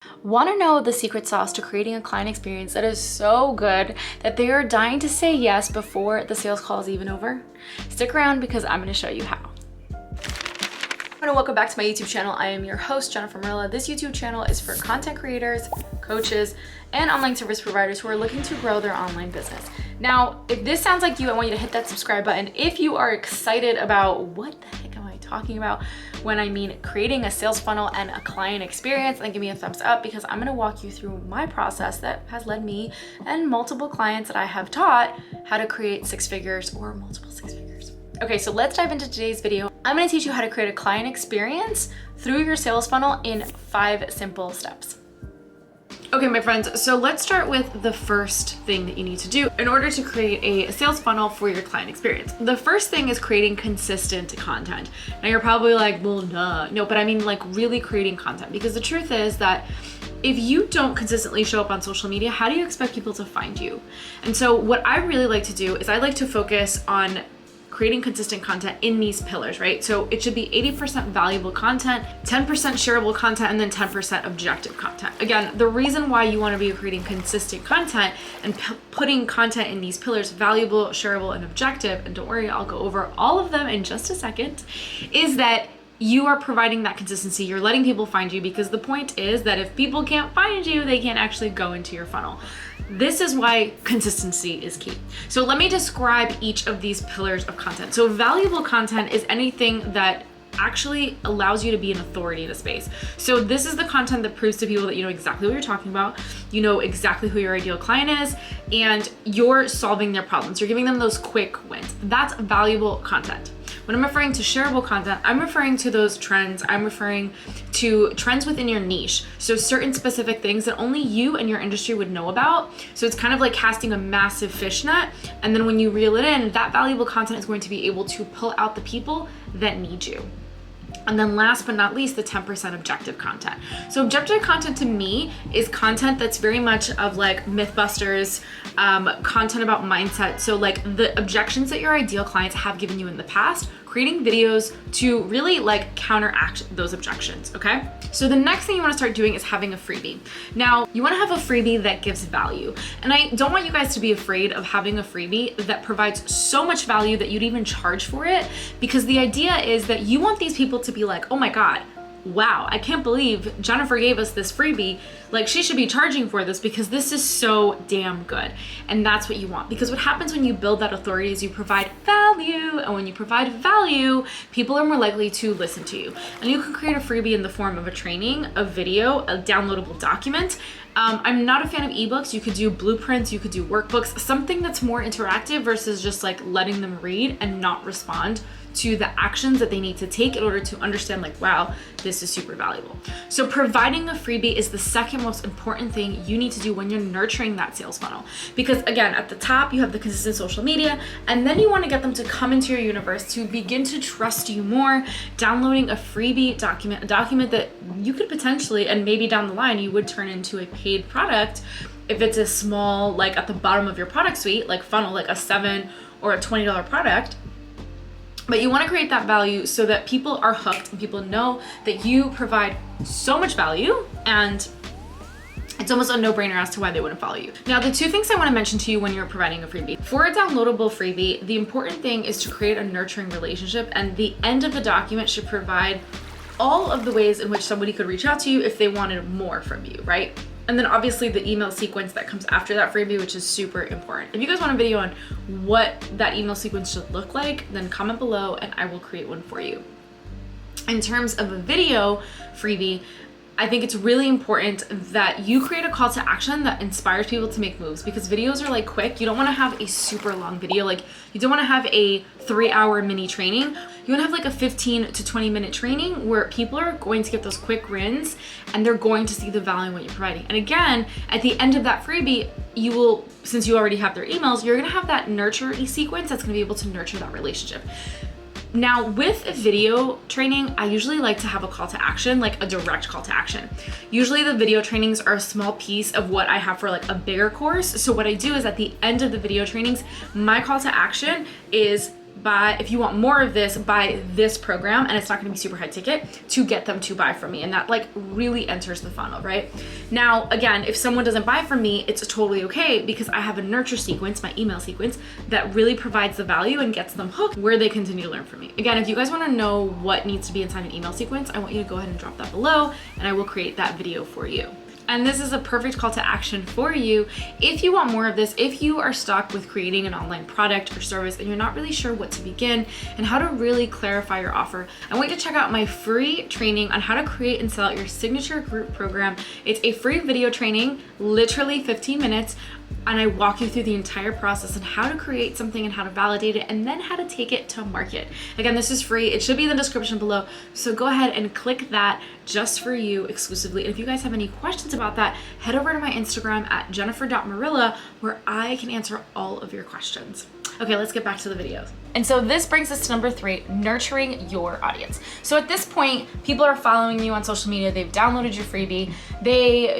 Want to know the secret sauce to creating a client experience that is so good that they are dying to say yes before the sales call is even over? Stick around because I'm going to show you how. And welcome back to my YouTube channel. I am your host, Jennifer Morilla. This YouTube channel is for content creators, coaches, and online service providers who are looking to grow their online business. Now, if this sounds like you, I want you to hit that subscribe button. If you are excited about what the heck am I talking about when I mean creating a sales funnel and a client experience, then give me a thumbs up because I'm gonna walk you through my process that has led me and multiple clients that I have taught how to create six figures or multiple six figures. Okay, so let's dive into today's video. I'm gonna teach you how to create a client experience through your sales funnel in 5 simple steps. Okay, my friends, so let's start with the first thing that you need to do in order to create a sales funnel for your client experience. The first thing is creating consistent content. Now you're probably like, well, duh. No, but I mean like really creating content, because the truth is that if you don't consistently show up on social media, how do you expect people to find you? And so what I really like to do is I like to focus on creating consistent content in these pillars, right? So it should be 80% valuable content, 10% shareable content, and then 10% objective content. Again, the reason why you want to be creating consistent content and putting content in these pillars, valuable, shareable, and objective, and don't worry, I'll go over all of them in just a second, is that you are providing that consistency. You're letting people find you, because the point is that if people can't find you, they can't actually go into your funnel. This is why consistency is key. So let me describe each of these pillars of content. So valuable content is anything that actually allows you to be an authority in a space. So this is the content that proves to people that you know exactly what you're talking about, you know exactly who your ideal client is, and you're solving their problems. You're giving them those quick wins. That's valuable content. When I'm referring to shareable content, I'm referring to those trends. I'm referring to trends within your niche. So certain specific things that only you and your industry would know about. So it's kind of like casting a massive fish net. And then when you reel it in, that valuable content is going to be able to pull out the people that need you. And then last but not least, the 10% objective content. So objective content to me is content that's very much of like Mythbusters, content about mindset. So like the objections that your ideal clients have given you in the past, creating videos to really like counteract those objections, okay? So the next thing you wanna start doing is having a freebie. Now, you wanna have a freebie that gives value. And I don't want you guys to be afraid of having a freebie that provides so much value that you'd even charge for it, because the idea is that you want these people to be like, oh my God, wow, I can't believe Jennifer gave us this freebie. Like, she should be charging for this because this is so damn good. And that's what you want. Because what happens when you build that authority is you provide value. And when you provide value, people are more likely to listen to you. And you can create a freebie in the form of a training, a video, a downloadable document. I'm not a fan of ebooks. You could do blueprints, you could do workbooks, something that's more interactive versus just like letting them read and not respond to the actions that they need to take in order to understand like, wow, this is super valuable. So providing a freebie is the second most important thing you need to do when you're nurturing that sales funnel. Because again, at the top, you have the consistent social media, and then you want to get them to come into your universe to begin to trust you more. Downloading a freebie document, a document that you could potentially, and maybe down the line, you would turn into a paid product if it's a small, like at the bottom of your product suite, like funnel, like a $7 or a $20 product. But you want to create that value so that people are hooked and people know that you provide so much value, and it's almost a no-brainer as to why they wouldn't follow you. Now, the 2 things I want to mention to you when you're providing a freebie. For a downloadable freebie, the important thing is to create a nurturing relationship, and the end of the document should provide all of the ways in which somebody could reach out to you if they wanted more from you, right? And then obviously the email sequence that comes after that freebie, which is super important. If you guys want a video on what that email sequence should look like, then comment below and I will create one for you. In terms of a video freebie, I think it's really important that you create a call to action that inspires people to make moves, because videos are like quick. You don't want to have a super long video. Like, you don't want to have a 3-hour mini training. You want to have like a 15 to 20 minute training where people are going to get those quick wins and they're going to see the value in what you're providing. And again, at the end of that freebie, you will, since you already have their emails, you're going to have that nurture sequence that's going to be able to nurture that relationship. Now, with a video training, I usually like to have a call to action, like a direct call to action. Usually the video trainings are a small piece of what I have for like a bigger course. So what I do is at the end of the video trainings, my call to action is if you want more of this, buy this program, and it's not gonna be super high ticket to get them to buy from me. And that like really enters the funnel, right? Now, again, if someone doesn't buy from me, it's totally okay because I have a nurture sequence, my email sequence, that really provides the value and gets them hooked where they continue to learn from me. Again, if you guys wanna know what needs to be inside an email sequence, I want you to go ahead and drop that below and I will create that video for you. And this is a perfect call to action for you. If you want more of this, if you are stuck with creating an online product or service and you're not really sure what to begin and how to really clarify your offer, I want you to check out my free training on how to create and sell out your signature group program. It's a free video training, literally 15 minutes, and I walk you through the entire process and how to create something and how to validate it and then how to take it to market. Again, this is free. It should be in the description below. So go ahead and click that just for you exclusively. And if you guys have any questions about that, head over to my Instagram at jennifer.morilla where I can answer all of your questions. Okay, let's get back to the videos. And so this brings us to number 3, nurturing your audience. So at this point, people are following you on social media, they've downloaded your freebie,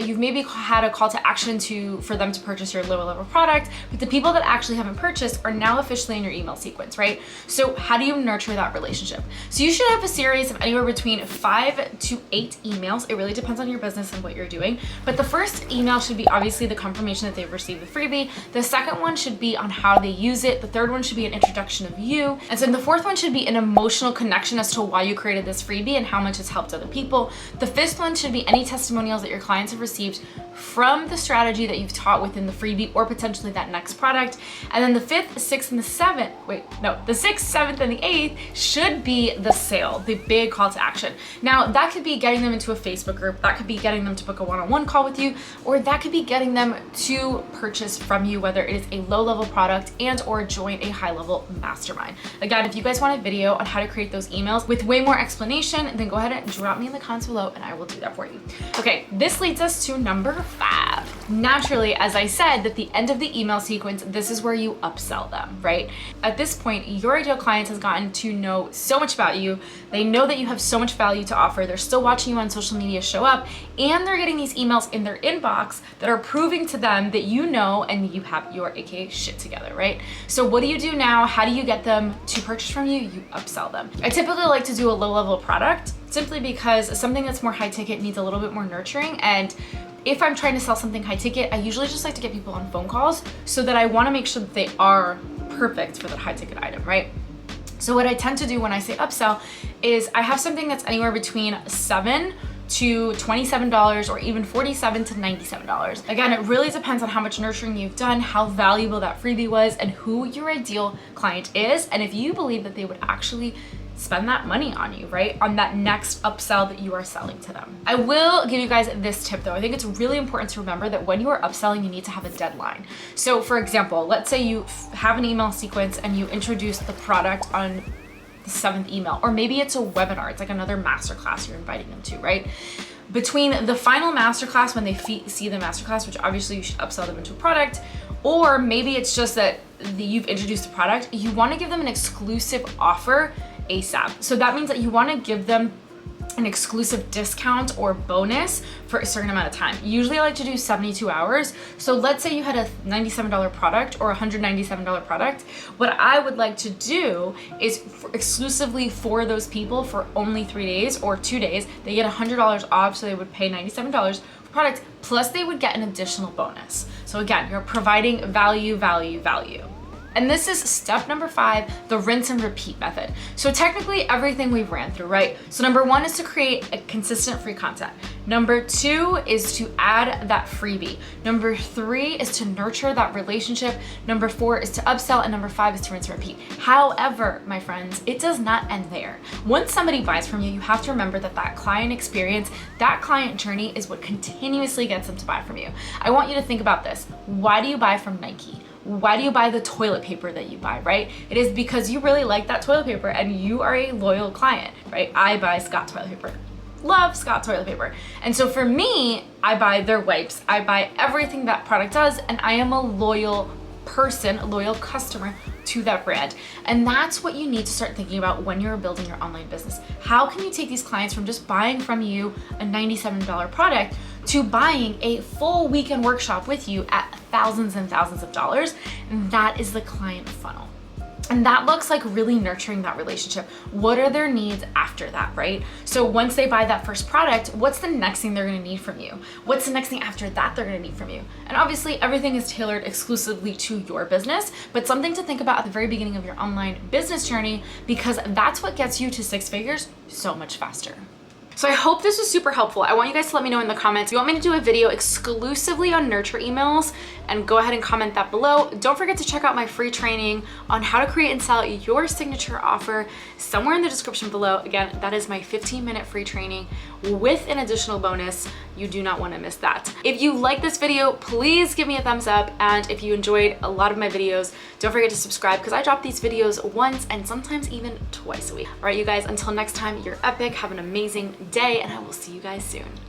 you've maybe had a call to action for them to purchase your lower level product, but the people that actually haven't purchased are now officially in your email sequence, right? So how do you nurture that relationship? So you should have a series of anywhere between 5 to 8 emails. It really depends on your business and what you're doing. But the first email should be obviously the confirmation that they've received the freebie. The second one should be on how they use it. The third one should be an introduction of you. And so the fourth one should be an emotional connection as to why you created this freebie and how much it's helped other people. The fifth one should be any testimonials that your clients have received from the strategy that you've taught within the freebie or potentially that next product. And then the 5th, 6th, and the 7th, the 6th, 7th, and the 8th should be the sale, the big call to action. Now that could be getting them into a Facebook group, that could be getting them to book a one-on-one call with you, or that could be getting them to purchase from you, whether it is a low-level product and or join a high-level mastermind. Again, if you guys want a video on how to create those emails with way more explanation, then go ahead and drop me in the comments below and I will do that for you. Okay, this leads us to number 5. Naturally, as I said, at the end of the email sequence, this is where you upsell them, right? At this point, your ideal client has gotten to know so much about you. They know that you have so much value to offer. They're still watching you on social media show up, and they're getting these emails in their inbox that are proving to them that you know and you have your AKA shit together, right? So what do you do now? How do you get them to purchase from you? You upsell them. I typically like to do a low-level product simply because something that's more high ticket needs a little bit more nurturing. And if I'm trying to sell something high ticket, I usually just like to get people on phone calls so that I want to make sure that they are perfect for that high ticket item, right? So what I tend to do when I say upsell is I have something that's anywhere between $7 to $27 or even $47 to $97. Again, it really depends on how much nurturing you've done, how valuable that freebie was, and who your ideal client is, and if you believe that they would actually spend that money on you, right? On that next upsell that you are selling to them. I will give you guys this tip though. I think it's really important to remember that when you are upselling, you need to have a deadline. So for example, let's say you have an email sequence and you introduce the product on the 7th email, or maybe it's a webinar. It's like another masterclass you're inviting them to, right? Between the final masterclass, when they see the masterclass, which obviously you should upsell them into a product, or maybe it's just that you've introduced the product, you want to give them an exclusive offer ASAP. So that means that you want to give them an exclusive discount or bonus for a certain amount of time. Usually I like to do 72 hours. So let's say you had a $97 product or $197 product. What I would like to do is exclusively for those people for only 3 days or 2 days, they get $100 off, so they would pay $97 for product, plus they would get an additional bonus. So again, you're providing value, value, value. And this is step number 5, the rinse and repeat method. So technically everything we've ran through, right? So number 1 is to create a consistent free content. Number 2 is to add that freebie. Number 3 is to nurture that relationship. Number 4 is to upsell, and number 5 is to rinse and repeat. However, my friends, it does not end there. Once somebody buys from you, you have to remember that that client experience, that client journey is what continuously gets them to buy from you. I want you to think about this. Why do you buy from Nike? Why do you buy the toilet paper that you buy, right? It is because you really like that toilet paper and you are a loyal client, right? I buy Scott toilet paper. Love Scott toilet paper. And so for me, I buy their wipes. I buy everything that product does, and I am a loyal person, a loyal customer to that brand. And that's what you need to start thinking about when you're building your online business. How can you take these clients from just buying from you a $97 product to buying a full weekend workshop with you at thousands and thousands of dollars? And that is the client funnel. And that looks like really nurturing that relationship. What are their needs after that, right? So once they buy that first product, what's the next thing they're gonna need from you? What's the next thing after that they're gonna need from you? And obviously everything is tailored exclusively to your business, but something to think about at the very beginning of your online business journey, because that's what gets you to 6 figures so much faster. So I hope this was super helpful. I want you guys to let me know in the comments if you want me to do a video exclusively on nurture emails, and go ahead and comment that below. Don't forget to check out my free training on how to create and sell your signature offer somewhere in the description below. Again, that is my 15-minute free training with an additional bonus. You do not want to miss that. If you like this video, please give me a thumbs up. And if you enjoyed a lot of my videos, don't forget to subscribe, because I drop these videos once and sometimes even twice a week. All right, you guys, until next time, you're epic. Have an amazing day, and I will see you guys soon.